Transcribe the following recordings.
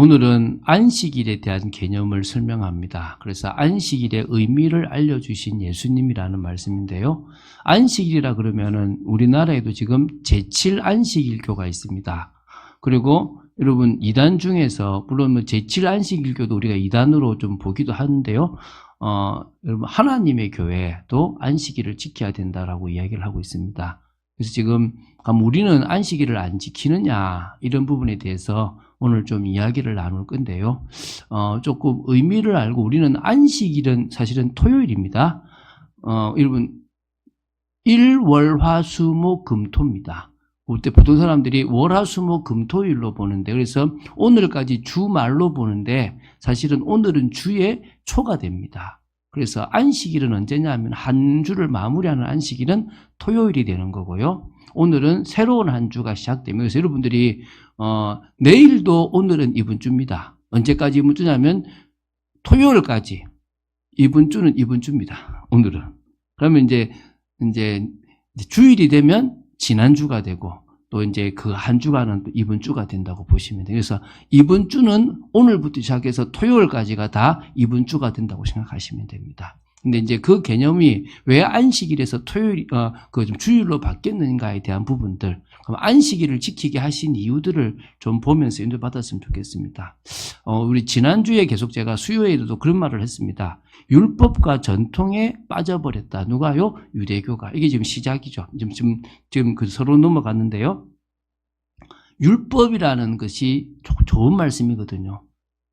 오늘은 안식일에 대한 개념을 설명합니다. 그래서 안식일의 의미를 알려주신 예수님이라는 말씀인데요. 안식일이라 그러면은 우리나라에도 지금 제7 안식일교가 있습니다. 그리고 여러분 이단 중에서 물론 제7 안식일교도 우리가 이단으로 좀 보기도 하는데요. 여러분 하나님의 교회도 안식일을 지켜야 된다라고 이야기를 하고 있습니다. 그래서 지금 우리는 안식일을 안 지키느냐 이런 부분에 대해서 오늘 좀 이야기를 나눌 건데요. 조금 의미를 알고 우리는 안식일은 사실은 토요일입니다. 여러분 일월화수목금토입니다. 그때 보통 사람들이 월화수목금토일로 보는데 그래서 오늘까지 주말로 보는데 사실은 오늘은 주의 초가 됩니다. 그래서 안식일은 언제냐 하면 한 주를 마무리하는 안식일은 토요일이 되는 거고요. 오늘은 새로운 한 주가 시작됩니다. 그래서 여러분들이 내일도 오늘은 이번 주입니다. 언제까지 이번 주냐면 토요일까지 이번 주는 이번 주입니다. 오늘은. 그러면 이제 주일이 되면 지난 주가 되고 또 이제 그 한 주간은 또 이번 주가 된다고 보시면 돼요. 그래서 이번 주는 오늘부터 시작해서 토요일까지가 다 이번 주가 된다고 생각하시면 됩니다. 근데 이제 그 개념이 왜 안식일에서 좀 주일로 바뀌었는가에 대한 부분들, 그럼 안식일을 지키게 하신 이유들을 좀 보면서 인도 받았으면 좋겠습니다. 우리 지난주에 계속 제가 수요일에도 그런 말을 했습니다. 율법과 전통에 빠져버렸다. 누가요? 유대교가. 이게 지금 시작이죠. 지금 서로 넘어갔는데요. 율법이라는 것이 좋은 말씀이거든요.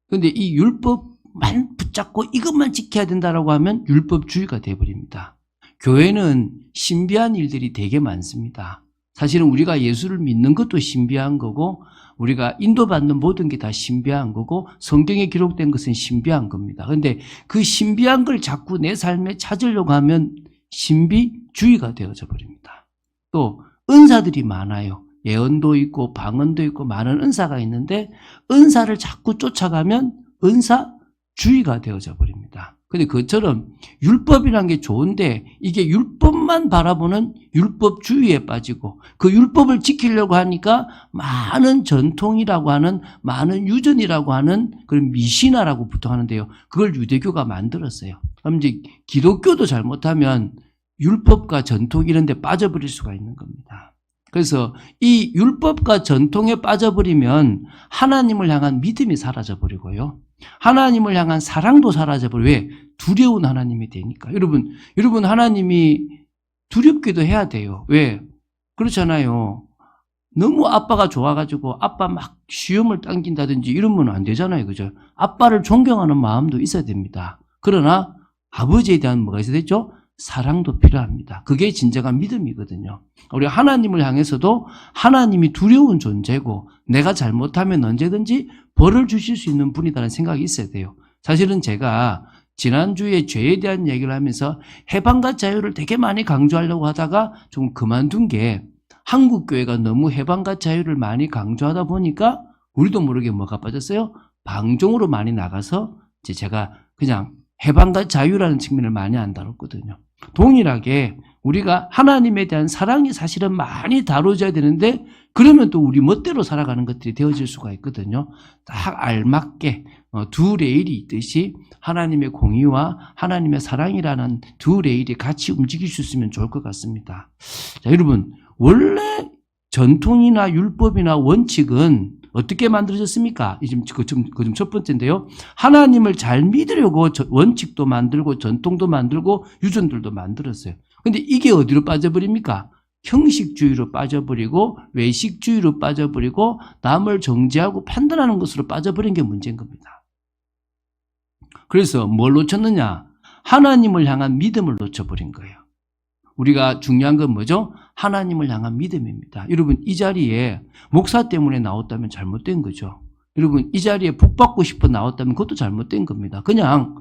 근데 이 율법만 붙잡고 이것만 지켜야 된다라고 하면 율법주의가 되어버립니다. 교회는 신비한 일들이 되게 많습니다. 사실은 우리가 예수를 믿는 것도 신비한 거고 우리가 인도받는 모든 게 다 신비한 거고 성경에 기록된 것은 신비한 겁니다. 그런데 그 신비한 걸 자꾸 내 삶에 찾으려고 하면 신비주의가 되어져 버립니다. 또 은사들이 많아요. 예언도 있고 방언도 있고 많은 은사가 있는데 은사를 자꾸 쫓아가면 은사주의가 되어져 버립니다. 근데 그것처럼 율법이라는 게 좋은데 이게 율법만 바라보는 율법주의에 빠지고 그 율법을 지키려고 하니까 많은 전통이라고 하는 많은 유전이라고 하는 그런 미신화라고 보통 하는데요. 그걸 유대교가 만들었어요. 그럼 이제 기독교도 잘못하면 율법과 전통 이런 데 빠져버릴 수가 있는 겁니다. 그래서 이 율법과 전통에 빠져버리면 하나님을 향한 믿음이 사라져버리고요. 하나님을 향한 사랑도 사라져버리고 왜? 두려운 하나님이 되니까. 여러분 하나님이 두렵기도 해야 돼요. 왜? 그렇잖아요. 너무 아빠가 좋아가지고 아빠 막 시험을 당긴다든지 이러면 안 되잖아요. 그죠? 아빠를 존경하는 마음도 있어야 됩니다. 그러나 아버지에 대한 뭐가 있어야 되죠? 사랑도 필요합니다. 그게 진정한 믿음이거든요. 우리 하나님을 향해서도 하나님이 두려운 존재고 내가 잘못하면 언제든지 벌을 주실 수 있는 분이라는 생각이 있어야 돼요. 사실은 제가 지난주에 죄에 대한 얘기를 하면서 해방과 자유를 되게 많이 강조하려고 하다가 좀 그만둔 게 한국교회가 너무 해방과 자유를 많이 강조하다 보니까 우리도 모르게 뭐가 빠졌어요? 방종으로 많이 나가서 이제 제가 그냥 해방과 자유라는 측면을 많이 안 다뤘거든요. 동일하게 우리가 하나님에 대한 사랑이 사실은 많이 다뤄져야 되는데 그러면 또 우리 멋대로 살아가는 것들이 되어질 수가 있거든요. 딱 알맞게 두 레일이 있듯이 하나님의 공의와 하나님의 사랑이라는 두 레일이 같이 움직일 수 있으면 좋을 것 같습니다. 자, 여러분 원래 전통이나 율법이나 원칙은 어떻게 만들어졌습니까? 그 첫 번째인데요. 하나님을 잘 믿으려고 원칙도 만들고 전통도 만들고 유전들도 만들었어요. 근데 이게 어디로 빠져버립니까? 형식주의로 빠져버리고 외식주의로 빠져버리고 남을 정죄하고 판단하는 것으로 빠져버린 게 문제인 겁니다. 그래서 뭘 놓쳤느냐? 하나님을 향한 믿음을 놓쳐버린 거예요. 우리가 중요한 건 뭐죠? 하나님을 향한 믿음입니다. 여러분 이 자리에 목사 때문에 나왔다면 잘못된 거죠. 여러분 이 자리에 복 받고 싶어 나왔다면 그것도 잘못된 겁니다. 그냥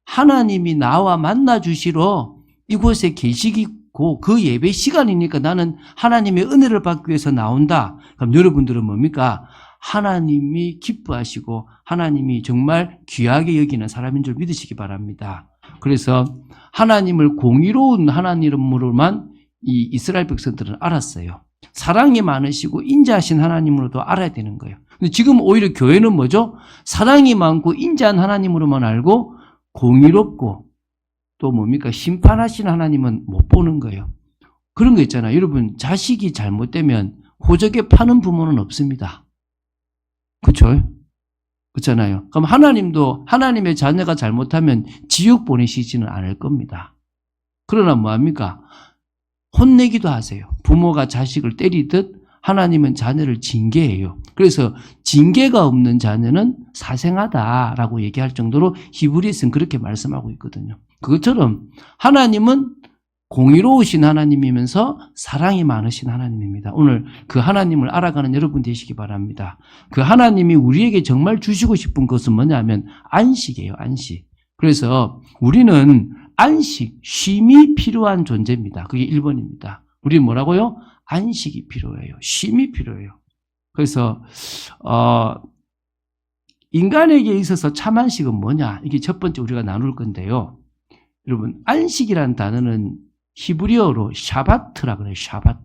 하나님이 나와 만나 주시러 이곳에 계시고 그 예배 시간이니까 나는 하나님의 은혜를 받기 위해서 나온다. 그럼 여러분들은 뭡니까? 하나님이 기뻐하시고 하나님이 정말 귀하게 여기는 사람인 줄 믿으시기 바랍니다. 그래서 하나님을 공의로운 하나님으로만 이 이스라엘 백성들은 알았어요. 사랑이 많으시고 인자하신 하나님으로도 알아야 되는 거예요. 근데 지금 오히려 교회는 뭐죠? 사랑이 많고 인자한 하나님으로만 알고 공의롭고 또 뭡니까? 심판하시는 하나님은 못 보는 거예요. 그런 거 있잖아요. 여러분, 자식이 잘못되면 호적에 파는 부모는 없습니다. 그렇죠? 그렇잖아요. 그럼 하나님도 하나님의 자녀가 잘못하면 지옥 보내시지는 않을 겁니다. 그러나 뭐합니까? 혼내기도 하세요. 부모가 자식을 때리듯 하나님은 자녀를 징계해요. 그래서 징계가 없는 자녀는 사생하다라고 얘기할 정도로 히브리서는 그렇게 말씀하고 있거든요. 그것처럼 하나님은 공의로우신 하나님이면서 사랑이 많으신 하나님입니다. 오늘 그 하나님을 알아가는 여러분 되시기 바랍니다. 그 하나님이 우리에게 정말 주시고 싶은 것은 뭐냐면 안식이에요. 안식. 그래서 우리는 안식, 쉼이 필요한 존재입니다. 그게 1번입니다. 우리는 뭐라고요? 안식이 필요해요. 쉼이 필요해요. 그래서 인간에게 있어서 참 안식은 뭐냐? 이게 첫 번째 우리가 나눌 건데요. 여러분, 안식이라는 단어는 히브리어로 샤바트라 그래요. 샤바트.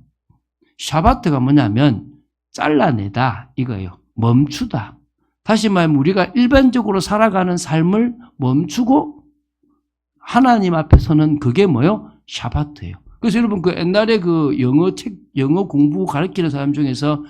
샤바트가 뭐냐면 잘라내다 이거예요. 멈추다. 다시 말하면 우리가 일반적으로 살아가는 삶을 멈추고 하나님 앞에 서는 그게 뭐예요? 샤바트예요. 그래서 여러분 그 옛날에 그 영어 공부 가르치는 사람 중에서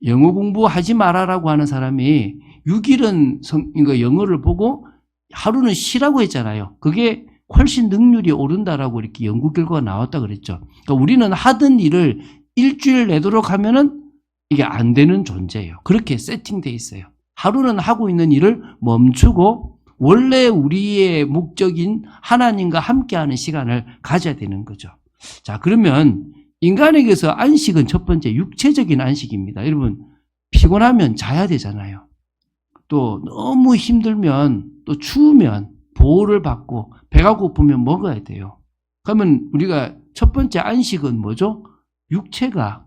영어 공부하지 말아라고 하는 사람이 6일은 영어를 보고 하루는 쉬라고 했잖아요. 그게 훨씬 능률이 오른다라고 이렇게 연구 결과가 나왔다 그랬죠. 그러니까 우리는 하던 일을 일주일 내도록 하면은 이게 안 되는 존재예요. 그렇게 세팅돼 있어요. 하루는 하고 있는 일을 멈추고 원래 우리의 목적인 하나님과 함께하는 시간을 가져야 되는 거죠. 자, 그러면 인간에게서 안식은 첫 번째 육체적인 안식입니다. 여러분, 피곤하면 자야 되잖아요. 또 너무 힘들면 또 추우면 보호를 받고 배가 고프면 먹어야 돼요. 그러면 우리가 첫 번째 안식은 뭐죠? 육체가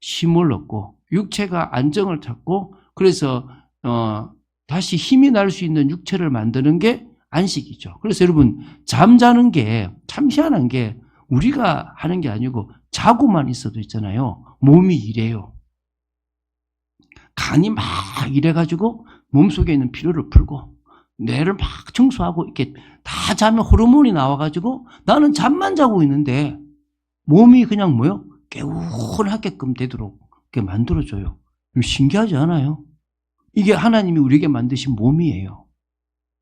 쉼을 얻고 육체가 안정을 찾고 그래서 다시 힘이 날 수 있는 육체를 만드는 게 안식이죠. 그래서 여러분 잠자는 게 참 희한한 게 우리가 하는 게 아니고 자고만 있어도 있잖아요. 몸이 이래요. 간이 막 이래가지고 몸속에 있는 피로를 풀고 뇌를 막 청소하고 이렇게 다 자면 호르몬이 나와가지고 나는 잠만 자고 있는데 몸이 그냥 뭐요? 개운하게끔 되도록 이렇게 만들어줘요. 신기하지 않아요? 이게 하나님이 우리에게 만드신 몸이에요.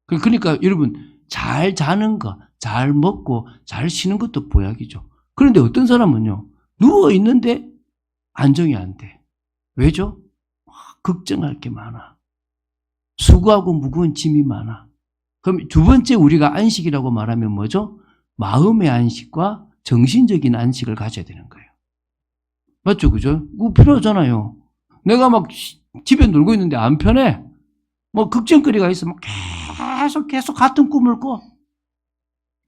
그러니까 여러분 잘 자는 거, 잘 먹고 잘 쉬는 것도 보약이죠. 그런데 어떤 사람은요. 누워있는데 안정이 안 돼. 왜죠? 걱정할 게 많아. 수고하고 무거운 짐이 많아. 그럼 두 번째 우리가 안식이라고 말하면 뭐죠? 마음의 안식과 정신적인 안식을 가져야 되는 거예요. 맞죠? 그죠? 그거 필요하잖아요. 내가 막 집에 놀고 있는데 안 편해. 뭐 걱정거리가 있으면 계속 같은 꿈을 꿔.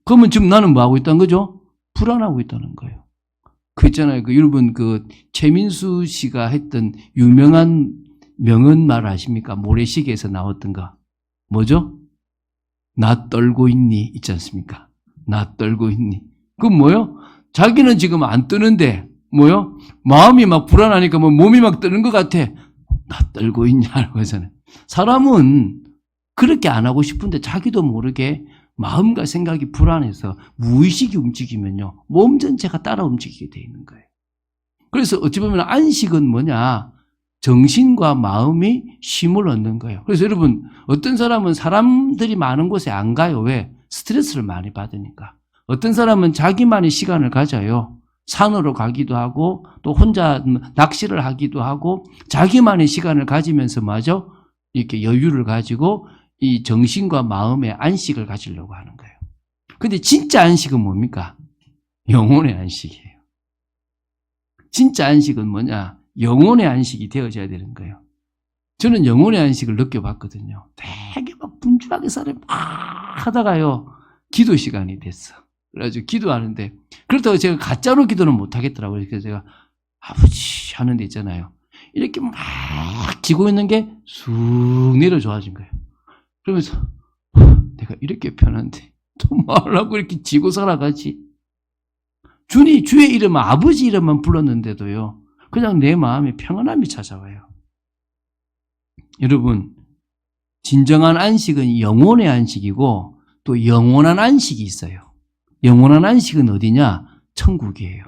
그러면 지금 나는 뭐 하고 있다는 거죠? 불안하고 있다는 거예요. 그 있잖아요. 여러분 최민수 씨가 했던 유명한 명언말 아십니까? 모래시계에서 나왔던 거. 뭐죠? 나 떨고 있니? 있지 않습니까? 나 떨고 있니? 그건 뭐요? 자기는 지금 안 뜨는데 뭐요? 마음이 막 불안하니까 뭐 몸이 막 뜨는 것 같아. 나 떨고 있냐고 하잖아요. 사람은 그렇게 안 하고 싶은데 자기도 모르게 마음과 생각이 불안해서 무의식이 움직이면요. 몸 전체가 따라 움직이게 돼 있는 거예요. 그래서 어찌 보면 안식은 뭐냐? 정신과 마음이 쉼을 얻는 거예요. 그래서 여러분 어떤 사람은 사람들이 많은 곳에 안 가요. 왜? 스트레스를 많이 받으니까. 어떤 사람은 자기만의 시간을 가져요. 산으로 가기도 하고 또 혼자 낚시를 하기도 하고 자기만의 시간을 가지면서 마저 이렇게 여유를 가지고 이 정신과 마음의 안식을 가지려고 하는 거예요. 근데 진짜 안식은 뭡니까? 영혼의 안식이에요. 진짜 안식은 뭐냐? 영혼의 안식이 되어져야 되는 거예요. 저는 영혼의 안식을 느껴봤거든요. 되게 막 분주하게 살을 막 하다가요. 기도 시간이 됐어. 그래가지고 기도하는데 그렇다고 제가 가짜로 기도는 못 하겠더라고요. 그래서 제가 아버지 하는 데 있잖아요. 이렇게 막 지고 있는 게 쑥 내려 좋아진 거예요. 그러면서 내가 이렇게 편한데 또 말하고 이렇게 지고 살아가지. 주의 이름, 아버지 이름만 불렀는데도요. 그냥 내 마음에 평안함이 찾아와요. 여러분, 진정한 안식은 영혼의 안식이고 또 영원한 안식이 있어요. 영원한 안식은 어디냐? 천국이에요.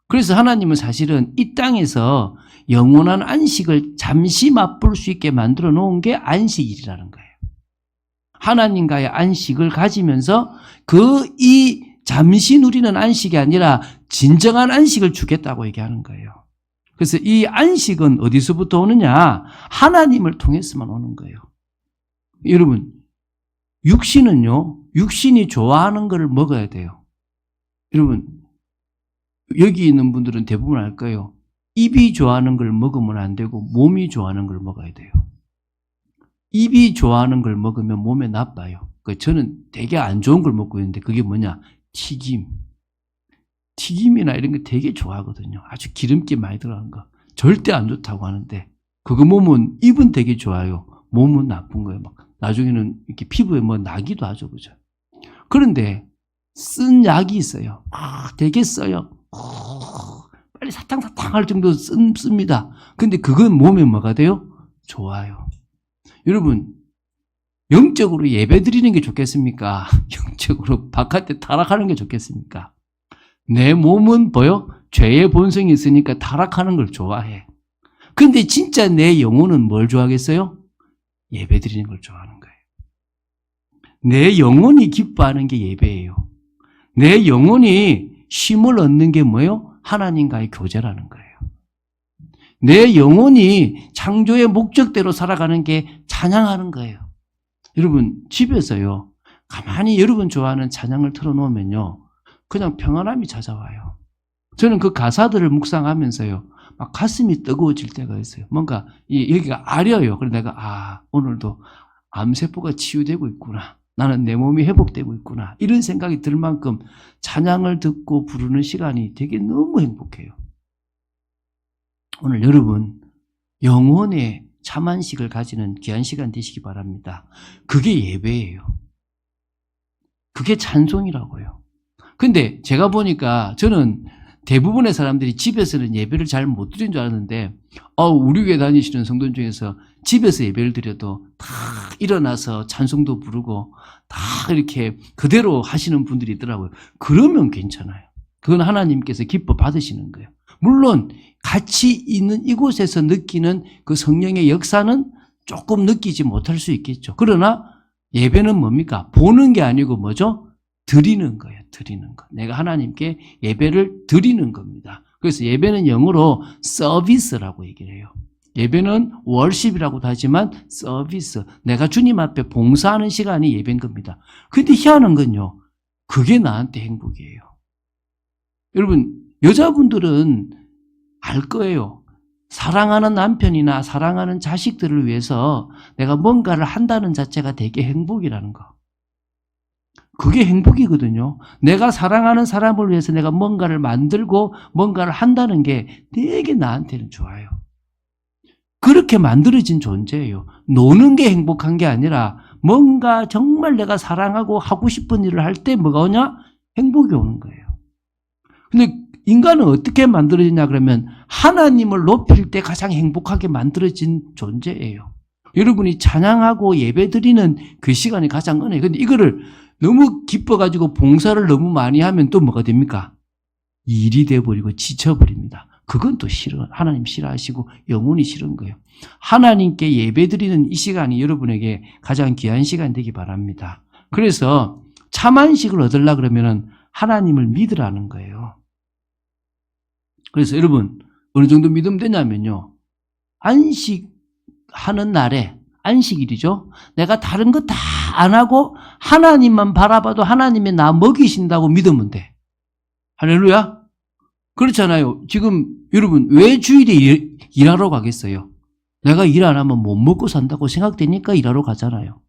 그래서 하나님은 사실은 이 땅에서 영원한 안식을 잠시 맛볼 수 있게 만들어 놓은 게 안식일이라는 거예요. 하나님과의 안식을 가지면서 이 잠시 누리는 안식이 아니라 진정한 안식을 주겠다고 얘기하는 거예요. 그래서 이 안식은 어디서부터 오느냐? 하나님을 통해서만 오는 거예요. 여러분, 육신이 좋아하는 걸 먹어야 돼요. 여러분, 여기 있는 분들은 대부분 알 거예요. 입이 좋아하는 걸 먹으면 안 되고 몸이 좋아하는 걸 먹어야 돼요. 입이 좋아하는 걸 먹으면 몸에 나빠요. 저는 되게 안 좋은 걸 먹고 있는데 그게 뭐냐? 튀김이나 이런 거 되게 좋아하거든요. 아주 기름기 많이 들어간 거. 절대 안 좋다고 하는데 그거 몸은 입은 되게 좋아요. 몸은 나쁜 거예요. 막 나중에는 이렇게 피부에 뭐 나기도 하죠. 그죠? 그런데 쓴 약이 있어요. 되게 써요. 빨리 사탕사탕 할 정도로 씁니다. 근데 그건 몸에 뭐가 돼요? 좋아요. 여러분, 영적으로 예배 드리는 게 좋겠습니까? 영적으로 바깥에 타락하는 게 좋겠습니까? 내 몸은 죄의 본성이 있으니까 타락하는 걸 좋아해. 근데 진짜 내 영혼은 뭘 좋아하겠어요? 예배 드리는 걸 좋아하는 거예요. 내 영혼이 기뻐하는 게 예배예요. 내 영혼이 쉼을 얻는 게 뭐예요? 하나님과의 교제라는 거예요. 내 영혼이 창조의 목적대로 살아가는 게 찬양하는 거예요. 여러분, 집에서요, 가만히 여러분 좋아하는 찬양을 틀어놓으면요, 그냥 평안함이 찾아와요. 저는 그 가사들을 묵상하면서요, 막 가슴이 뜨거워질 때가 있어요. 뭔가 여기가 아려요. 그래서 내가 오늘도 암세포가 치유되고 있구나. 나는 내 몸이 회복되고 있구나. 이런 생각이 들 만큼 찬양을 듣고 부르는 시간이 되게 너무 행복해요. 오늘 여러분 영혼의 참안식을 가지는 귀한 시간 되시기 바랍니다. 그게 예배예요. 그게 찬송이라고요. 근데 제가 보니까 저는 대부분의 사람들이 집에서는 예배를 잘 못 드리는 줄 알았는데 우리 교회 다니시는 성도들 중에서 집에서 예배를 드려도 다 일어나서 찬송도 부르고 다 이렇게 그대로 하시는 분들이 있더라고요. 그러면 괜찮아요. 그건 하나님께서 기뻐 받으시는 거예요. 물론 같이 있는 이곳에서 느끼는 그 성령의 역사는 조금 느끼지 못할 수 있겠죠. 그러나 예배는 뭡니까? 보는 게 아니고 뭐죠? 드리는 거예요. 드리는 거. 내가 하나님께 예배를 드리는 겁니다. 그래서 예배는 영어로 서비스라고 얘기를 해요. 예배는 월십이라고도 하지만 서비스. 내가 주님 앞에 봉사하는 시간이 예배인 겁니다. 근데 희한한 건요, 그게 나한테 행복이에요. 여러분, 여자분들은 알 거예요. 사랑하는 남편이나 사랑하는 자식들을 위해서 내가 뭔가를 한다는 자체가 되게 행복이라는 거. 그게 행복이거든요. 내가 사랑하는 사람을 위해서 내가 뭔가를 만들고 뭔가를 한다는 게 되게 나한테는 좋아요. 그렇게 만들어진 존재예요. 노는 게 행복한 게 아니라 뭔가 정말 내가 사랑하고 하고 싶은 일을 할 때 뭐가 오냐? 행복이 오는 거예요. 근데 인간은 어떻게 만들어지냐 그러면 하나님을 높일 때 가장 행복하게 만들어진 존재예요. 여러분이 찬양하고 예배드리는 그 시간이 가장 은혜예요. 근데 이거를 너무 기뻐가지고 봉사를 너무 많이 하면 또 뭐가 됩니까? 일이 돼버리고 지쳐버립니다. 그건 또 싫어. 하나님 싫어하시고 영혼이 싫은 거예요. 하나님께 예배드리는 이 시간이 여러분에게 가장 귀한 시간 되기 바랍니다. 그래서 참안식을 얻으려고 그러면 하나님을 믿으라는 거예요. 그래서 여러분 어느 정도 믿으면 되냐면요, 안식하는 날에, 안식일이죠, 내가 다른 거 다 안 하고 하나님만 바라봐도 하나님이 나 먹이신다고 믿으면 돼. 할렐루야. 그렇잖아요. 지금 여러분 왜 주일에 일하러 가겠어요? 내가 일 안 하면 못 먹고 산다고 생각되니까 일하러 가잖아요.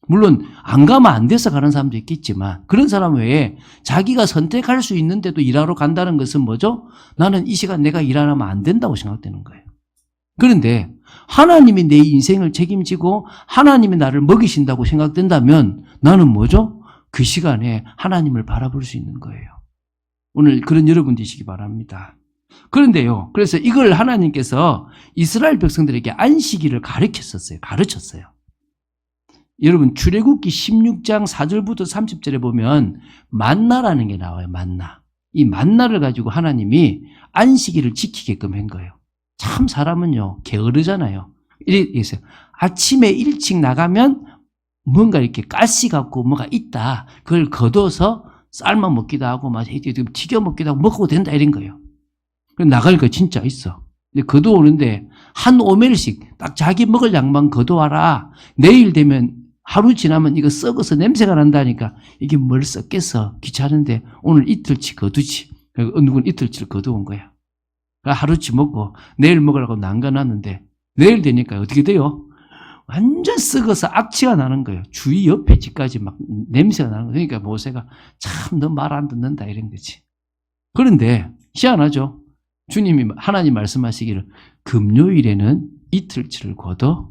물론 안 가면 안 돼서 가는 사람도 있겠지만 그런 사람 외에 자기가 선택할 수 있는데도 일하러 간다는 것은 뭐죠? 나는 이 시간 내가 일 안 하면 안 된다고 생각되는 거예요. 그런데 하나님이 내 인생을 책임지고 하나님이 나를 먹이신다고 생각된다면 나는 뭐죠? 그 시간에 하나님을 바라볼 수 있는 거예요. 오늘 그런 여러분 되시기 바랍니다. 그런데요. 그래서 이걸 하나님께서 이스라엘 백성들에게 안식일을 가르쳤어요. 여러분 출애굽기 16장 4절부터 30절에 보면 만나라는 게 나와요. 만나. 이 만나를 가지고 하나님이 안식일을 지키게끔 한 거예요. 참 사람은요 게으르잖아요. 이렇게 있어요. 아침에 일찍 나가면 뭔가 이렇게 가시 같고 뭐가 있다. 그걸 걷어서 삶아 먹기도 하고 막 튀겨 먹기도 하고 먹어도 된다 이런 거예요. 나가니까 진짜 있어. 근데 걷어오는데 한 오멜씩 딱 자기 먹을 양만 걷어와라. 내일 되면 하루 지나면 이거 썩어서 냄새가 난다니까 이게 뭘 썩겠어. 귀찮은데 오늘 이틀치 거두지. 누군 이틀치를 거두온 거야. 하루치 먹고 내일 먹으라고 남겨놨는데 내일 되니까 어떻게 돼요? 완전 썩어서 악취가 나는 거예요. 주위 옆에 집까지 막 냄새가 나는 거예요. 그러니까 모세가 참 너 말 안 듣는다 이런 거지. 그런데 희한하죠. 주님이 하나님 말씀하시기를 금요일에는 이틀치를 걷어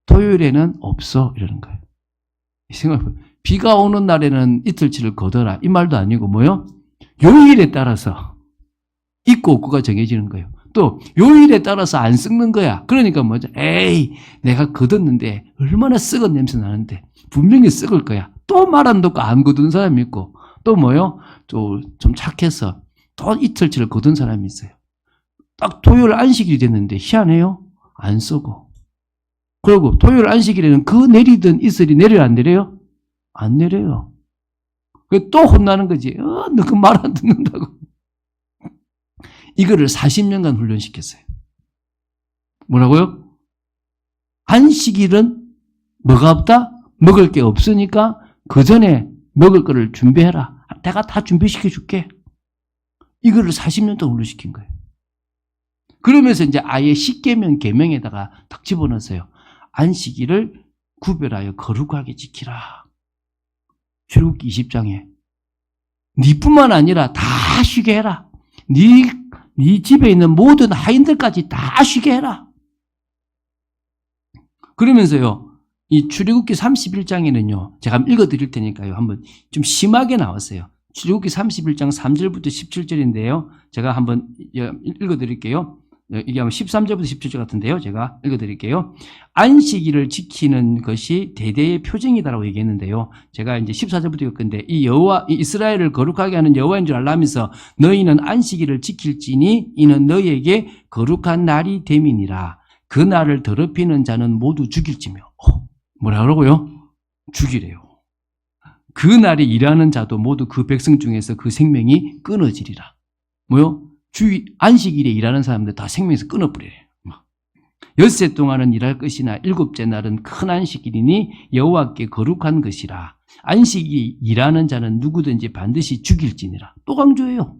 토요일에는 없어 이러는 거예요. 비가 오는 날에는 이틀치를 걷어라 이 말도 아니고 뭐요? 요일에 따라서 있고 없고가 정해지는 거예요. 또 요일에 따라서 안 썩는 거야. 그러니까 뭐죠? 에이 내가 걷었는데 얼마나 썩은 냄새 나는데 분명히 썩을 거야. 또 말 안 듣고 안 거둔 사람이 있고 또 뭐요? 좀 착해서 또 이틀치를 거둔 사람이 있어요. 딱 토요일 안식일이 됐는데 희한해요. 안 썩어. 그리고 토요일 안식일에는 그 내리던 이슬이 내려요 안 내려요? 안 내려요. 또 혼나는 거지. 너 그 말 안 듣는다고. 이거를 40년간 훈련시켰어요. 뭐라고요? 안식일은 뭐가 없다? 먹을 게 없으니까 그 전에 먹을 거를 준비해라. 내가 다 준비시켜 줄게. 이거를 40년 동안 훈련시킨 거예요. 그러면서 이제 아예 십계명 계명에다가 딱 집어넣었어요. 안식일을 구별하여 거룩하게 지키라. 출애굽기 20장에 네뿐만 아니라 다 쉬게 해라. 네 집에 있는 모든 하인들까지 다 쉬게 해라. 그러면서요. 이 출애굽기 31장에는요. 제가 한번 읽어드릴 테니까요. 한번 좀 심하게 나왔어요. 출애굽기 31장 3절부터 17절인데요. 제가 한번 읽어드릴게요. 이게 아마 13절부터 17절 같은데요. 제가 읽어드릴게요. 안식일을 지키는 것이 대대의 표징이다라고 얘기했는데요. 제가 이제 14절부터 읽었는데 이 이스라엘을 거룩하게 하는 여호와인 줄 알라면서 너희는 안식일을 지킬지니 이는 너희에게 거룩한 날이 됨이니라. 그 날을 더럽히는 자는 모두 죽일지며. 뭐라 그러고요? 죽이래요. 그 날에 일하는 자도 모두 그 백성 중에서 그 생명이 끊어지리라. 뭐요? 안식일에 일하는 사람들 다 생명에서 끊어버리래. 엿새 동안은 일할 것이나 일곱째 날은 큰 안식일이니 여호와께 거룩한 것이라. 안식일에 일하는 자는 누구든지 반드시 죽일지니라. 또 강조해요.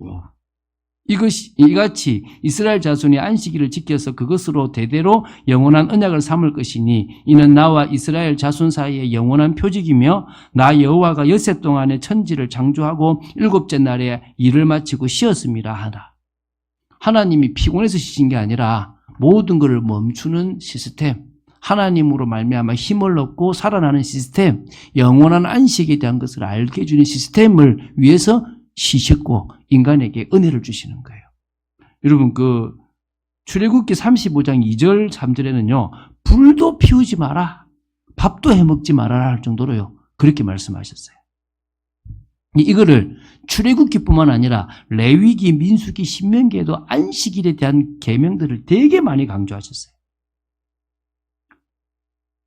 이같이 이스라엘 자손이 안식일을 지켜서 그것으로 대대로 영원한 언약을 삼을 것이니 이는 나와 이스라엘 자손 사이의 영원한 표직이며 나 여호와가 엿새 동안에 천지를 창조하고 일곱째 날에 일을 마치고 쉬었음이라 하라. 하나님이 피곤해서 쉬신 게 아니라 모든 것을 멈추는 시스템, 하나님으로 말미암아 힘을 얻고 살아나는 시스템, 영원한 안식에 대한 것을 알게 해주는 시스템을 위해서 쉬셨고 인간에게 은혜를 주시는 거예요. 여러분 출애굽기 35장 2절 3절에는요. 불도 피우지 마라. 밥도 해먹지 말아라 할 정도로요. 그렇게 말씀하셨어요. 이거를 출애굽기뿐만 아니라 레위기, 민수기, 신명기에도 안식일에 대한 계명들을 되게 많이 강조하셨어요.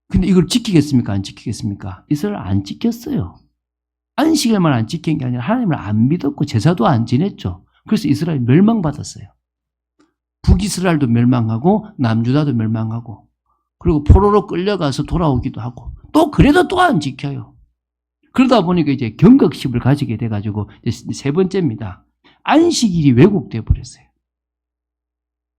근데 이걸 지키겠습니까? 안 지키겠습니까? 이스라엘 안 지켰어요. 안식일만 안 지킨 게 아니라 하나님을 안 믿었고 제사도 안 지냈죠. 그래서 이스라엘 멸망받았어요. 북이스라엘도 멸망하고 남유다도 멸망하고 그리고 포로로 끌려가서 돌아오기도 하고 또 그래도 또 안 지켜요. 그러다 보니까 이제 경각심을 가지게 돼가지고 이제 세 번째입니다. 안식일이 왜곡돼 버렸어요.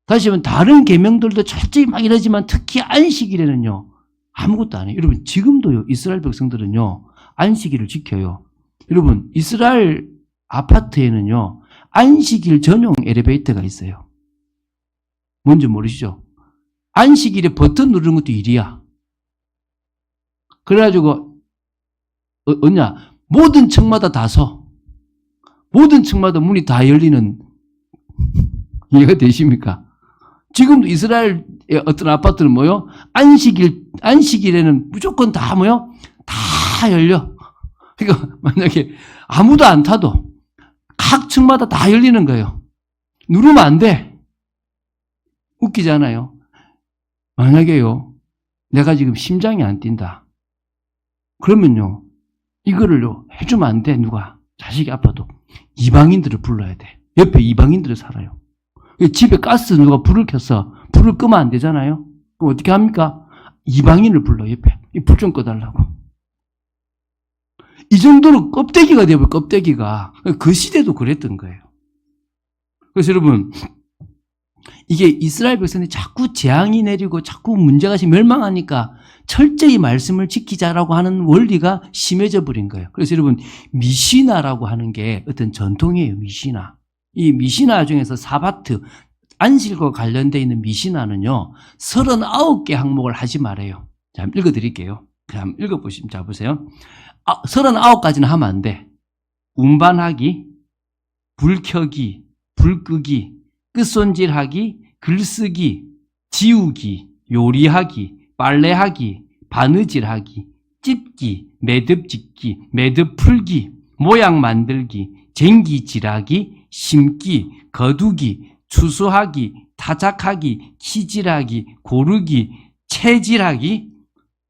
다시 한번 다른 계명들도 철저히 막 이러지만 특히 안식일에는요 아무것도 안 해요. 여러분 지금도요 이스라엘 백성들은요 안식일을 지켜요. 여러분 이스라엘 아파트에는요 안식일 전용 엘리베이터가 있어요. 뭔지 모르시죠? 안식일에 버튼 누르는 것도 일이야. 그래가지고 모든 층마다 다 서. 모든 층마다 문이 다 열리는 이해가 되십니까? 지금도 이스라엘의 어떤 아파트는 뭐요? 안식일에는 무조건 다 뭐요? 다 열려. 그러니까 만약에 아무도 안 타도 각 층마다 다 열리는 거예요. 누르면 안 돼. 웃기잖아요. 만약에요, 내가 지금 심장이 안 뛴다. 그러면요, 이거를요, 해주면 안 돼, 누가. 자식이 아파도. 이방인들을 불러야 돼. 옆에 이방인들이 살아요. 집에 가스 누가 불을 켰어. 불을 끄면 안 되잖아요. 그럼 어떻게 합니까? 이방인을 불러, 옆에. 불 좀 꺼달라고. 이 정도로 껍데기가 되어버려, 껍데기가. 그 시대도 그랬던 거예요. 그래서 여러분, 이게 이스라엘 백성들이 자꾸 재앙이 내리고 자꾸 문제가 멸망하니까 철저히 말씀을 지키자라고 하는 원리가 심해져 버린 거예요. 그래서 여러분, 미시나라고 하는 게 어떤 전통이에요, 미시나. 이 미시나 중에서 사바트, 안식과 관련되어 있는 미시나는요, 39개 항목을 하지 말아요. 자, 한번 읽어드릴게요. 한번 읽어보시면, 자, 보세요. 39가지는 하면 안 돼. 운반하기, 불 켜기, 불 끄기, 끝손질하기, 글쓰기, 지우기, 요리하기, 빨래하기, 바느질하기, 찝기, 매듭 짓기, 매듭 풀기, 모양 만들기, 쟁기질하기, 심기, 거두기, 추수하기, 타작하기, 키질하기, 고르기, 채질하기,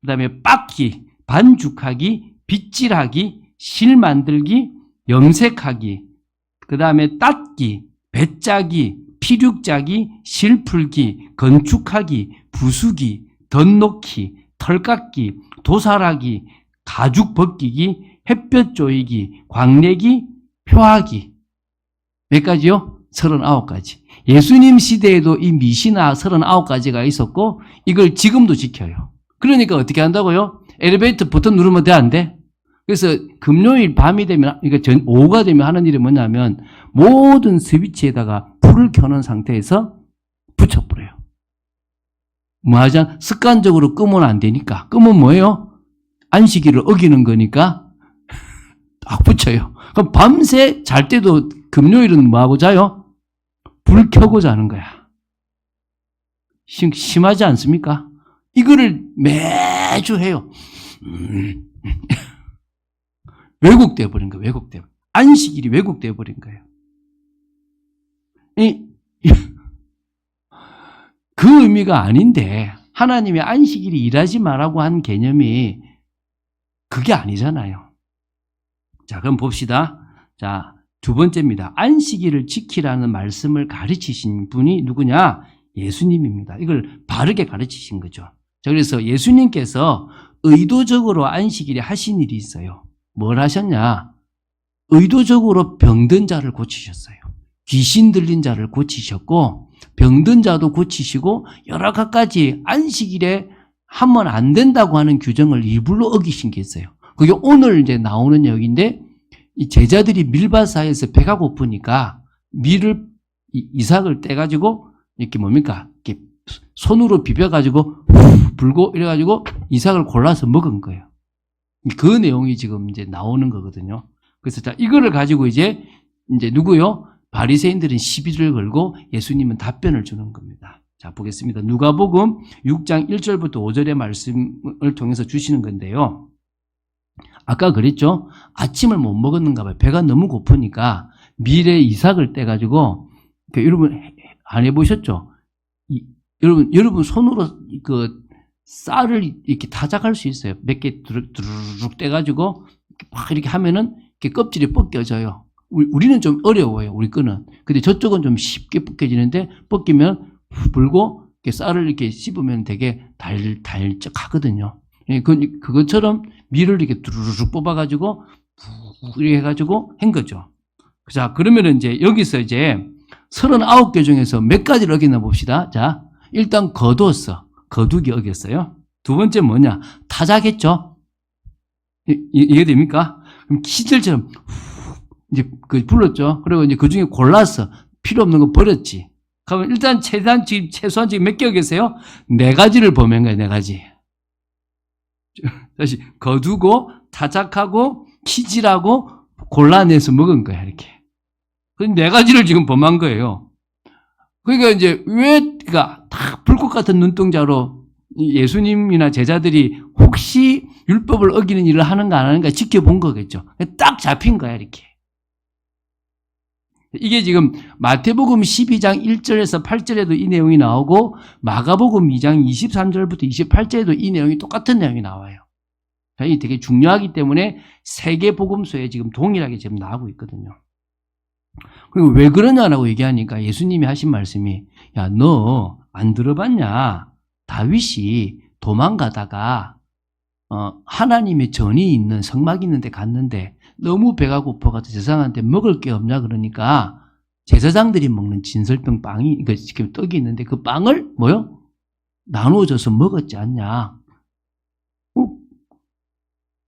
그 다음에 빻기, 반죽하기, 빗질하기, 실 만들기, 염색하기, 그 다음에 땄기, 배짜기, 피륙짜기, 실 풀기, 건축하기, 부수기, 덧놓기, 털 깎기, 도살하기, 가죽 벗기기, 햇볕 조이기, 광내기, 표하기. 몇 가지요? 39가지. 예수님 시대에도 이 미시나 39가지가 있었고 이걸 지금도 지켜요. 그러니까 어떻게 한다고요? 엘리베이터 버튼 누르면 돼, 안 돼? 그래서 금요일 밤이 되면, 그러니까 오후가 되면 하는 일이 뭐냐면 모든 스위치에다가 불을 켜놓은 상태에서 붙여버려요. 뭐 하자? 습관적으로 끄면 안 되니까. 끄면 뭐예요? 안식일을 어기는 거니까 딱 붙여요. 그럼 밤새 잘 때도 금요일은 뭐 하고 자요? 불 켜고 자는 거야. 심하지 않습니까? 이거를 매주 해요. 왜곡되어 버린 거예요. 왜곡되어. 안식일이 왜곡되어 버린 거예요. 그 의미가 아닌데 하나님이 안식일이 일하지 말라고 한 개념이 그게 아니잖아요. 자, 그럼 봅시다. 자, 두 번째입니다. 안식일을 지키라는 말씀을 가르치신 분이 누구냐? 예수님입니다. 이걸 바르게 가르치신 거죠. 자, 그래서 예수님께서 의도적으로 안식일에 하신 일이 있어요. 뭘 하셨냐? 의도적으로 병든 자를 고치셨어요. 귀신 들린 자를 고치셨고 병든 자도 고치시고 여러 가지 안식일에 하면 안 된다고 하는 규정을 일부러 어기신 게 있어요. 그게 오늘 이제 나오는 얘기인데 이 제자들이 밀밭사이에서 배가 고프니까 밀을 이삭을 떼가지고 이렇게 뭡니까? 이렇게 손으로 비벼가지고 불고 이래가지고 이삭을 골라서 먹은 거예요. 그 내용이 지금 이제 나오는 거거든요. 그래서 자, 이거를 가지고 이제 누구요? 바리새인들은 시비를 걸고 예수님은 답변을 주는 겁니다. 자, 보겠습니다. 누가복음 6장 1절부터 5절의 말씀을 통해서 주시는 건데요. 아까 그랬죠? 아침을 못 먹었는가 봐요. 배가 너무 고프니까 밀에 이삭을 떼가지고, 여러분 안 해보셨죠? 여러분 손으로 그 쌀을 이렇게 타작할 수 있어요. 몇 개 두루룩 떼가지고 막 이렇게 하면은 이렇게 껍질이 벗겨져요. 우리는 좀 어려워요. 우리 거는. 근데 저쪽은 좀 쉽게 벗겨지는데 벗기면 불고 이렇게 쌀을 이렇게 씹으면 되게 달짝하거든요. 그것처럼 밀을 이렇게 두루룩 뽑아가지고 이렇게 해가지고 한 거죠. 자, 그러면 이제 여기서 이제 39개 중에서 몇 가지를 어겼나 봅시다. 자, 일단 거두었어. 거두기 어겼어요. 두 번째 뭐냐? 타작했죠. 이해됩니까? 그럼 키들처럼 이제 불렀죠. 그리고 이제 그 중에 골랐어. 필요 없는 거 버렸지. 그러면 일단 최소한 지금 몇 개 어겼어요? 4가지를 범한 거예요. 4가지. 다시 거두고 타작하고 키질하고 골라내서 먹은 거야. 이렇게. 그 4가지를 지금 범한 거예요. 그러니까 이제 그러니까 다 불꽃 같은 눈동자로 예수님이나 제자들이 혹시 율법을 어기는 일을 하는가 안 하는가 지켜본 거겠죠. 딱 잡힌 거야, 이렇게. 이게 지금 마태복음 12장 1절에서 8절에도 이 내용이 나오고 마가복음 2장 23절부터 28절에도 이 내용이 똑같은 내용이 나와요. 이게 되게 중요하기 때문에 세계 복음서에 지금 동일하게 지금 나오고 있거든요. 그리고 왜 그러냐라고 얘기하니까 예수님이 하신 말씀이 야, 너 안 들어봤냐? 다윗이 도망가다가 하나님의 전이 있는 성막 있는 데 갔는데 너무 배가 고파가지고 제사장한테 먹을 게 없냐 그러니까 제사장들이 먹는 진설병 빵이 그러니까 지금 떡이 있는데 그 빵을 뭐요? 나눠줘서 먹었지 않냐?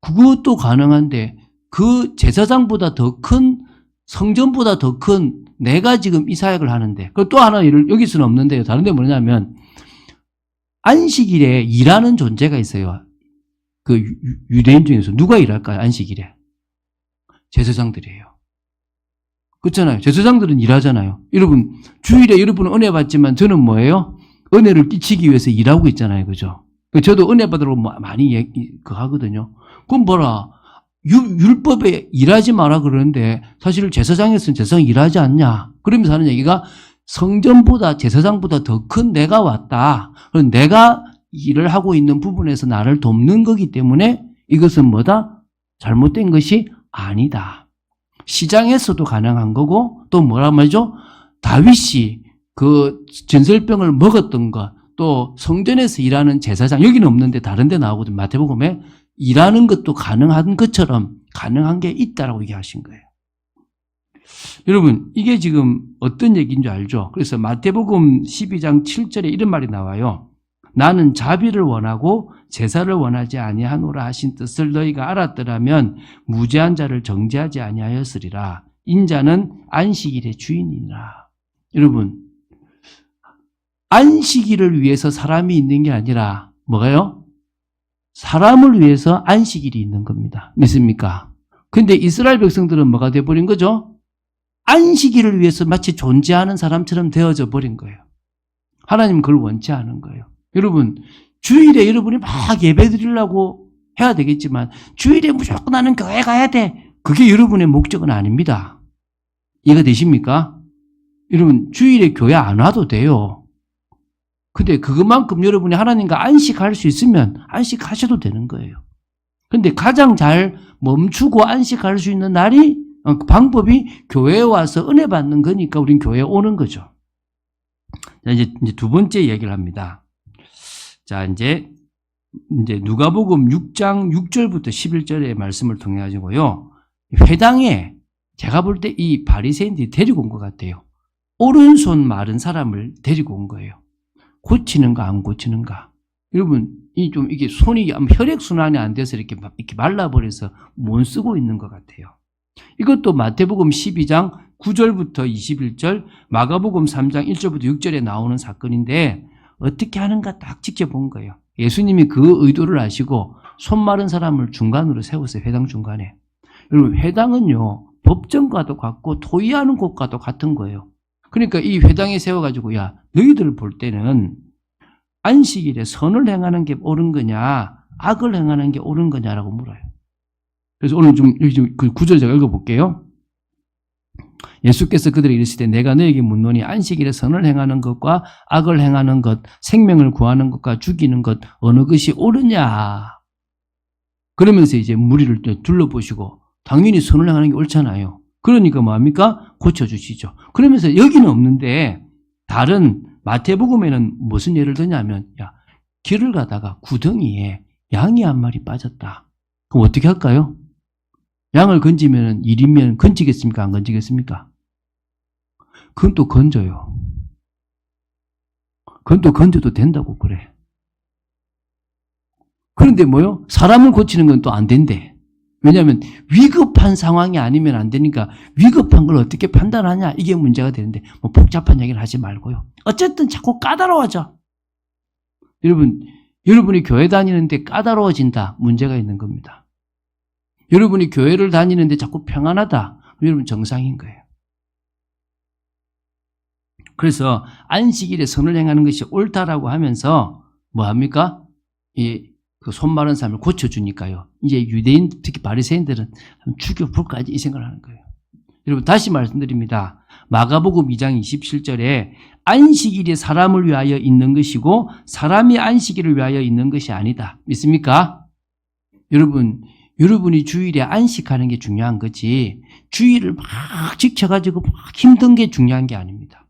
그것도 가능한데 그 제사장보다 더 큰 성전보다 더 큰 내가 지금 이 사역을 하는데 그리고 또 하나 여기서는 없는데요. 다른 데 뭐냐면 안식일에 일하는 존재가 있어요. 그 유대인 중에서 누가 일할까요? 안식일에. 제사장들이에요. 그렇잖아요. 제사장들은 일하잖아요. 여러분 주일에 여러분은 은혜 받지만 저는 뭐예요? 은혜를 끼치기 위해서 일하고 있잖아요. 그죠? 저도 은혜 받으러 많이 하거든요. 그럼 뭐라 율법에 일하지 마라 그러는데 사실 제사장에서는 제사장 일하지 않냐. 그러면서 하는 얘기가 성전보다 제사장보다 더 큰 내가 왔다. 그럼 내가 일을 하고 있는 부분에서 나를 돕는 거기 때문에 이것은 뭐다? 잘못된 것이 아니다. 시장에서도 가능한 거고 또 뭐라 말이죠? 다윗이 그 전설병을 먹었던 것 또 성전에서 일하는 제사장 여기는 없는데 다른 데 나오거든요. 마태복음에 일하는 것도 가능한 것처럼 가능한 게 있다라고 얘기하신 거예요. 여러분 이게 지금 어떤 얘기인 줄 알죠? 그래서 마태복음 12장 7절에 이런 말이 나와요. 나는 자비를 원하고 제사를 원하지 아니하노라 하신 뜻을 너희가 알았더라면 무죄한 자를 정죄하지 아니하였으리라. 인자는 안식일의 주인이니라. 여러분 안식일을 위해서 사람이 있는 게 아니라 뭐가요? 사람을 위해서 안식일이 있는 겁니다. 믿습니까? 근데 이스라엘 백성들은 뭐가 돼버린 거죠? 안식일을 위해서 마치 존재하는 사람처럼 되어져 버린 거예요. 하나님은 그걸 원치 않은 거예요. 여러분 주일에 여러분이 막 예배 드리려고 해야 되겠지만 주일에 무조건 나는 교회 가야 돼. 그게 여러분의 목적은 아닙니다. 이해가 되십니까? 여러분 주일에 교회 안 와도 돼요. 근데 그것만큼 여러분이 하나님과 안식할 수 있으면 안식하셔도 되는 거예요. 근데 가장 잘 멈추고 안식할 수 있는 날이 방법이 교회에 와서 은혜 받는 거니까 우린 교회에 오는 거죠. 자, 이제 두 번째 이야기를 합니다. 자, 이제 누가복음 6장 6절부터 11절의 말씀을 통해 가지고요. 회당에 제가 볼 때 이 바리새인들이 데리고 온 것 같아요. 오른손 마른 사람을 데리고 온 거예요. 고치는가 안 고치는가. 여러분 이게 손이 혈액순환이 안 돼서 이렇게 말라버려서 못 쓰고 있는 것 같아요. 이것도 마태복음 12장 9절부터 21절, 마가복음 3장 1절부터 6절에 나오는 사건인데 어떻게 하는가 딱 지켜본 거예요. 예수님이 그 의도를 아시고 손 마른 사람을 중간으로 세웠어요. 회당 중간에. 여러분 회당은요 법정과도 같고 토의하는 곳과도 같은 거예요. 그러니까 이 회당에 세워가지고 야 너희들 볼 때는 안식일에 선을 행하는 게 옳은 거냐 악을 행하는 게 옳은 거냐라고 물어요. 그래서 오늘 여기 그 구절 제가 읽어볼게요. 예수께서 그들에게 이르시되 내가 너에게 묻노니 안식일에 선을 행하는 것과 악을 행하는 것 생명을 구하는 것과 죽이는 것 어느 것이 옳으냐. 그러면서 이제 무리를 둘러보시고 당연히 선을 행하는 게 옳잖아요. 그러니까 뭐합니까? 고쳐주시죠. 그러면서 여기는 없는데 다른 마태복음에는 무슨 예를 드냐면 야 길을 가다가 구덩이에 양이 한 마리 빠졌다. 그럼 어떻게 할까요? 양을 건지면 1인면 건지겠습니까? 안 건지겠습니까? 그건 또 건져요. 그건 또 건져도 된다고 그래. 그런데 뭐요? 사람을 고치는 건 또 안 된대. 왜냐하면 위급한 상황이 아니면 안 되니까 위급한 걸 어떻게 판단하냐 이게 문제가 되는데 뭐 복잡한 얘기를 하지 말고요. 어쨌든 자꾸 까다로워져. 여러분이 교회 다니는데 까다로워진다. 문제가 있는 겁니다. 여러분이 교회를 다니는데 자꾸 평안하다. 여러분 정상인 거예요. 그래서 안식일에 선을 행하는 것이 옳다라고 하면서 뭐 합니까? 그 손 마른 사람을 고쳐주니까요. 이제 유대인, 특히 바리새인들은 죽여볼까 이 생각을 하는 거예요. 여러분 다시 말씀드립니다. 마가복음 2장 27절에 안식일이 사람을 위하여 있는 것이고 사람이 안식일을 위하여 있는 것이 아니다. 믿습니까? 여러분이 주일에 안식하는 게 중요한 거지 주일을 막 지켜가지고 막 힘든 게 중요한 게 아닙니다.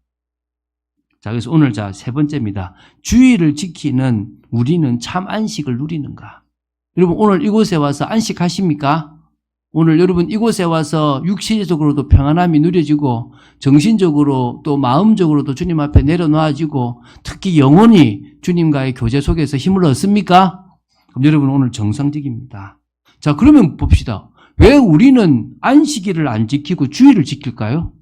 자, 그래서 오늘 세 번째입니다. 주일을 지키는 우리는 참 안식을 누리는가? 여러분 오늘 이곳에 와서 안식하십니까? 오늘 여러분 이곳에 와서 육신적으로도 평안함이 누려지고 정신적으로 또 마음적으로도 주님 앞에 내려놓아지고 특히 영혼이 주님과의 교제 속에서 힘을 얻습니까? 그럼 여러분 오늘 정상적입니다. 자, 그러면 봅시다. 왜 우리는 안식일을 안 지키고 주일을 지킬까요?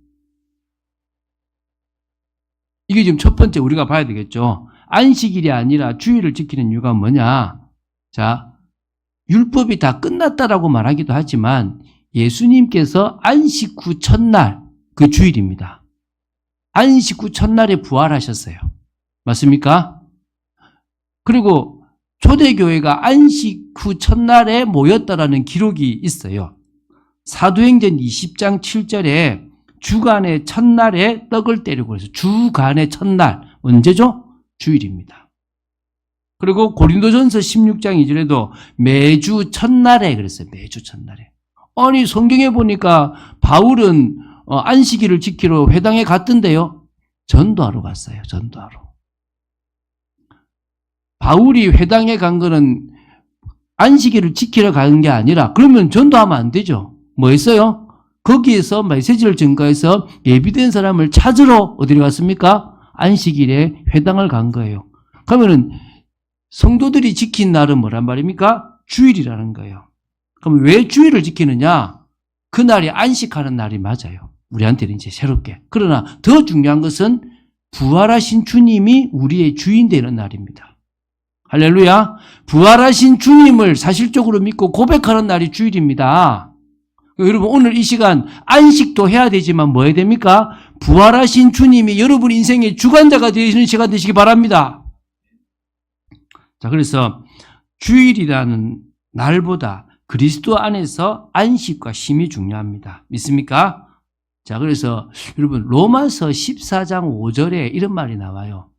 이게 지금 첫 번째 우리가 봐야 되겠죠. 안식일이 아니라 주일을 지키는 이유가 뭐냐? 자, 율법이 다 끝났다라고 말하기도 하지만 예수님께서 안식 후 첫날, 그 주일입니다. 안식 후 첫날에 부활하셨어요. 맞습니까? 그리고 초대교회가 안식 후 첫날에 모였다라는 기록이 있어요. 사도행전 20장 7절에 주간의 첫날에 떡을 때리고 그래서 주간의 첫날, 언제죠? 주일입니다. 그리고 고린도전서 16장 2절에도 매주 첫날에 그랬어요. 매주 첫날에. 아니 성경에 보니까 바울은 안식일을 지키러 회당에 갔던데요. 전도하러 갔어요. 전도하러. 바울이 회당에 간 거는 안식일을 지키러 가는 게 아니라 그러면 전도하면 안 되죠. 뭐 했어요? 거기에서 메시지를 전가해서 예비된 사람을 찾으러 어디로 갔습니까? 안식일에 회당을 간 거예요. 그러면은 성도들이 지킨 날은 뭐란 말입니까? 주일이라는 거예요. 그럼 왜 주일을 지키느냐? 그날이 안식하는 날이 맞아요. 우리한테는 이제 새롭게. 그러나 더 중요한 것은 부활하신 주님이 우리의 주인 되는 날입니다. 할렐루야. 부활하신 주님을 사실적으로 믿고 고백하는 날이 주일입니다. 여러분 오늘 이 시간 안식도 해야 되지만 뭐 해야 됩니까? 부활하신 주님이 여러분 인생의 주관자가 되시는 시간 되시기 바랍니다. 자, 그래서 주일이라는 날보다 그리스도 안에서 안식과 쉼이 중요합니다. 믿습니까? 자, 그래서 여러분 로마서 14장 5절에 이런 말이 나와요.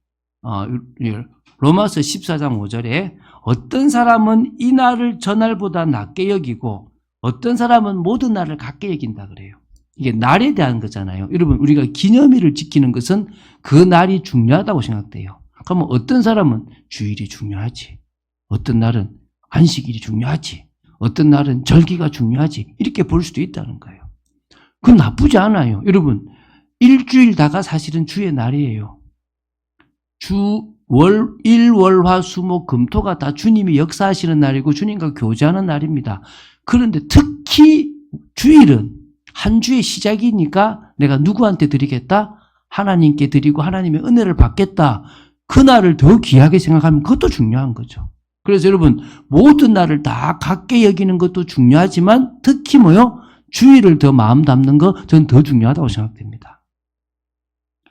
로마서 14장 5절에 어떤 사람은 이 날을 저 날보다 낮게 여기고 어떤 사람은 모든 날을 같게 여긴다 그래요. 이게 날에 대한 거잖아요. 여러분 우리가 기념일을 지키는 것은 그 날이 중요하다고 생각돼요. 그러면 어떤 사람은 주일이 중요하지. 어떤 날은 안식일이 중요하지. 어떤 날은 절기가 중요하지. 이렇게 볼 수도 있다는 거예요. 그건 나쁘지 않아요. 여러분 일주일 다가 사실은 주의 날이에요. 일, 월, 화, 수, 목, 금토가 다 주님이 역사하시는 날이고 주님과 교제하는 날입니다. 그런데 특히 주일은 한 주의 시작이니까 내가 누구한테 드리겠다? 하나님께 드리고 하나님의 은혜를 받겠다. 그날을 더 귀하게 생각하면 그것도 중요한 거죠. 그래서 여러분 모든 날을 다 같게 여기는 것도 중요하지만 특히 뭐요? 주일을 더 마음 담는 거 저는 더 중요하다고 생각됩니다.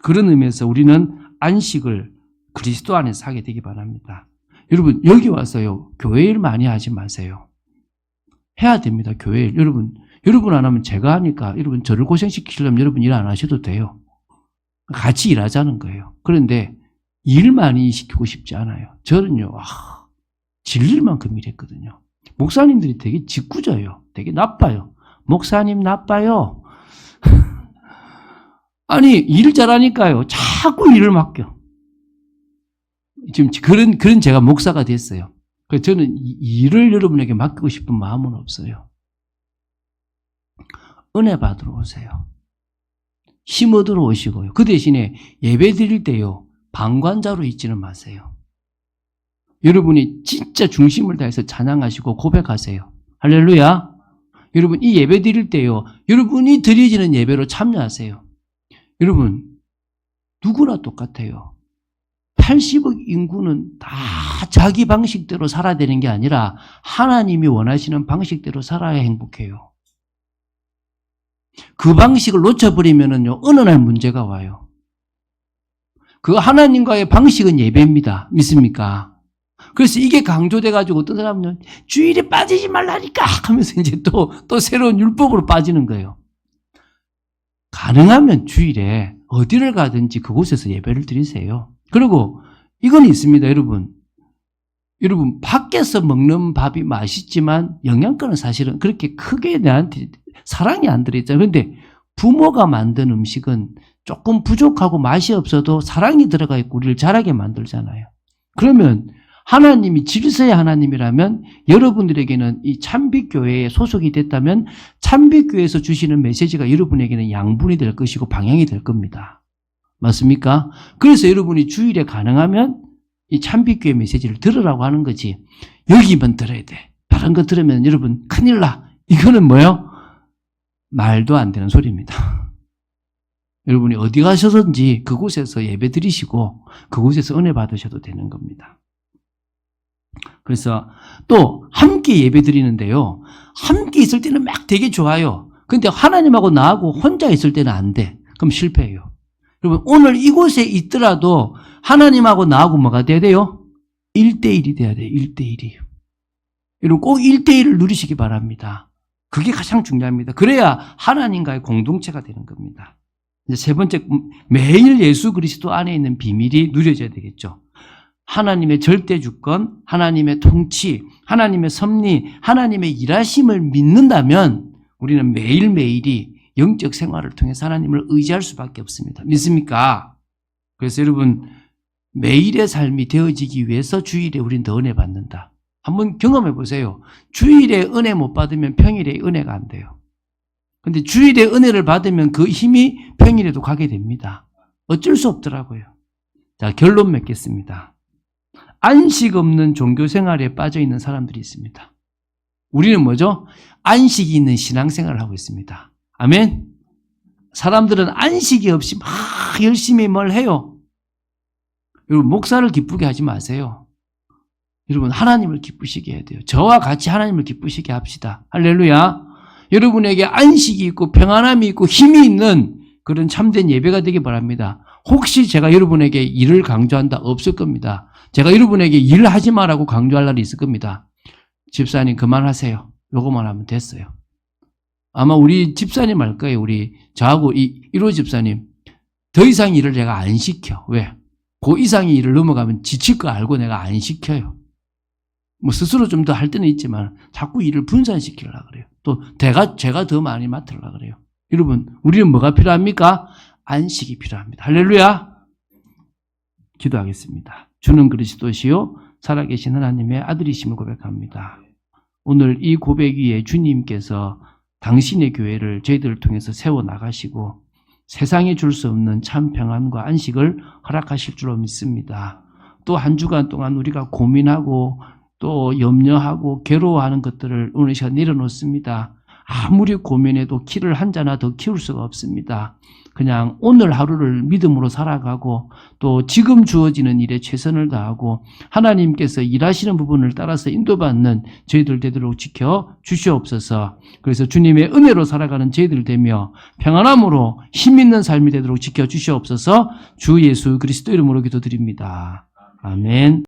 그런 의미에서 우리는 안식을 그리스도 안에서 하게 되기 바랍니다. 여러분 여기 와서요 교회 일 많이 하지 마세요. 해야 됩니다. 교회 일. 여러분 안 하면 제가 하니까 여러분 저를 고생시키려면 여러분 일 안 하셔도 돼요. 같이 일하자는 거예요. 그런데 일 많이 시키고 싶지 않아요. 저는요 질릴 만큼 일했거든요. 목사님들이 되게 짓궂어요. 되게 나빠요. 목사님 나빠요. 아니 일 잘하니까요. 자꾸 일을 맡겨. 지금 그런 제가 목사가 됐어요. 그래서 저는 일을 여러분에게 맡기고 싶은 마음은 없어요. 은혜 받으러 오세요. 힘 얻으러 오시고요. 그 대신에 예배 드릴 때요. 방관자로 있지는 마세요. 여러분이 진짜 중심을 다해서 찬양하시고 고백하세요. 할렐루야. 여러분 이 예배 드릴 때요. 여러분이 드려지는 예배로 참여하세요. 여러분 누구나 똑같아요. 80억 인구는 다 자기 방식대로 살아야 되는 게 아니라 하나님이 원하시는 방식대로 살아야 행복해요. 그 방식을 놓쳐버리면요 어느 날 문제가 와요. 그 하나님과의 방식은 예배입니다. 믿습니까? 그래서 이게 강조돼가지고 어떤 사람은 주일에 빠지지 말라니까 하면서 이제 또 새로운 율법으로 빠지는 거예요. 가능하면 주일에 어디를 가든지 그곳에서 예배를 드리세요. 그리고 이건 있습니다, 여러분. 여러분, 밖에서 먹는 밥이 맛있지만 영양가는 사실은 그렇게 크게 내한테 사랑이 안 들어있잖아요. 그런데 부모가 만든 음식은 조금 부족하고 맛이 없어도 사랑이 들어가 있고 우리를 자라게 만들잖아요. 그러면 하나님이 질서의 하나님이라면 여러분들에게는 이 참빛교회에 소속이 됐다면 참빛교회에서 주시는 메시지가 여러분에게는 양분이 될 것이고 방향이 될 겁니다. 맞습니까? 그래서 여러분이 주일에 가능하면 이 참빛교회 메시지를 들으라고 하는 거지. 여기만 들어야 돼. 다른 거 들으면 여러분 큰일 나. 이거는 뭐예요? 말도 안 되는 소리입니다. 여러분이 어디 가셔든지 그곳에서 예배 드리시고 그곳에서 은혜 받으셔도 되는 겁니다. 그래서 또 함께 예배 드리는데요. 함께 있을 때는 막 되게 좋아요. 근데 하나님하고 나하고 혼자 있을 때는 안 돼. 그럼 실패해요. 여러분 오늘 이곳에 있더라도 하나님하고 나하고 뭐가 돼야 돼요? 1대1이 돼야 돼요. 1대1이. 여러분 꼭 1대1을 누리시기 바랍니다. 그게 가장 중요합니다. 그래야 하나님과의 공동체가 되는 겁니다. 이제 세 번째, 매일 예수 그리스도 안에 있는 비밀이 누려져야 되겠죠. 하나님의 절대 주권, 하나님의 통치, 하나님의 섭리, 하나님의 일하심을 믿는다면 우리는 매일매일이 영적 생활을 통해서 하나님을 의지할 수밖에 없습니다. 믿습니까? 그래서 여러분 매일의 삶이 되어지기 위해서 주일에 우리는 더 은혜 받는다. 한번 경험해 보세요. 주일에 은혜 못 받으면 평일에 은혜가 안 돼요. 근데 주일에 은혜를 받으면 그 힘이 평일에도 가게 됩니다. 어쩔 수 없더라고요. 자, 결론 맺겠습니다. 안식 없는 종교 생활에 빠져 있는 사람들이 있습니다. 우리는 뭐죠? 안식이 있는 신앙생활을 하고 있습니다. 아멘? 사람들은 안식이 없이 막 열심히 뭘 해요. 여러분, 목사를 기쁘게 하지 마세요. 여러분, 하나님을 기쁘시게 해야 돼요. 저와 같이 하나님을 기쁘시게 합시다. 할렐루야. 여러분에게 안식이 있고 평안함이 있고 힘이 있는 그런 참된 예배가 되기 바랍니다. 혹시 제가 여러분에게 일을 강조한다? 없을 겁니다. 제가 여러분에게 일을 하지 말라고 강조할 날이 있을 겁니다. 집사님 그만하세요. 요거만 하면 됐어요. 아마 우리 집사님 알 거예요. 우리 저하고 1호 집사님. 더 이상 일을 제가 안 시켜. 왜? 그 이상의 일을 넘어가면 지칠 거 알고 내가 안 시켜요. 뭐 스스로 좀 더 할 때는 있지만 자꾸 일을 분산시키려고 그래요. 또 제가 더 많이 맡으려고 그래요. 여러분, 우리는 뭐가 필요합니까? 안식이 필요합니다. 할렐루야. 기도하겠습니다. 주는 그리스도시요 살아계신 하나님의 아들이심을 고백합니다. 오늘 이 고백 위에 주님께서 당신의 교회를 저희들을 통해서 세워나가시고 세상에 줄 수 없는 참 평안과 안식을 허락하실 줄로 믿습니다. 또 한 주간 동안 우리가 고민하고 또 염려하고 괴로워하는 것들을 오늘 시간 내려놓습니다. 아무리 고민해도 키를 한 자나 더 키울 수가 없습니다. 그냥 오늘 하루를 믿음으로 살아가고 또 지금 주어지는 일에 최선을 다하고 하나님께서 일하시는 부분을 따라서 인도받는 저희들 되도록 지켜 주시옵소서. 그래서 주님의 은혜로 살아가는 저희들 되며 평안함으로 힘있는 삶이 되도록 지켜 주시옵소서. 주 예수 그리스도 이름으로 기도드립니다. 아멘.